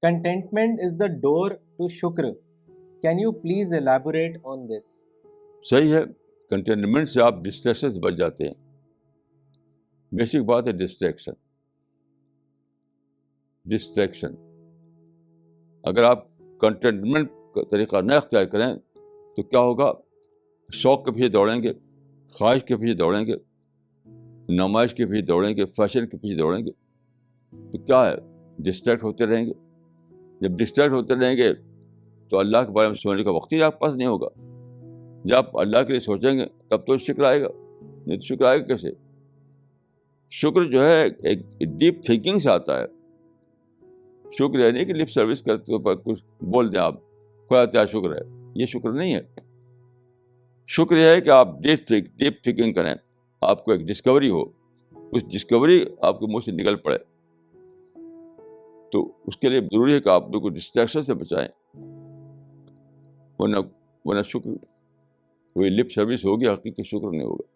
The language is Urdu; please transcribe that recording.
Contentment is the door to shukr. Can you please elaborate on this? صحیح ہے. کنٹینٹمنٹ سے آپ ڈسٹریکشن سے بچ جاتے ہیں. بیسک بات ہے ڈسٹریکشن. اگر آپ کنٹینٹمنٹ کا طریقہ نہ اختیار کریں تو کیا ہوگا؟ شوق کے پیچھے دوڑیں گے, خواہش کے پیچھے دوڑیں گے, نمائش کے پیچھے دوڑیں گے, فیشن کے پیچھے دوڑیں گے, تو کیا ہے؟ ڈسٹریکٹ ہوتے رہیں گے. جب ڈسٹریکٹ ہوتے رہیں گے تو اللہ کے بارے میں سوچنے کا وقت ہی آپ پاس نہیں ہوگا. جب آپ اللہ کے لیے سوچیں گے تب تو شکر آئے گا, نہیں تو شکر آئے گا کیسے؟ شکر جو ہے ایک ڈیپ تھنکنگ سے آتا ہے. شکر ہے نہیں کہ لپ سروس کرتے پر کچھ بول دیں آپ خدا تعالیٰ شکر ہے, یہ شکر نہیں ہے. شکر یہ ہے کہ آپ ڈیپ تھنکنگ کریں, آپ کو ایک ڈسکوری ہو, اس ڈسکوری آپ کے منہ سے نکل پڑے. تو اس کے لیے ضروری ہے کہ آپ لوگ کو ڈسٹریکشن سے بچائیں, ورنہ شکر وہی لپ سروس ہوگی, حقیقی شکر نہیں ہوگا.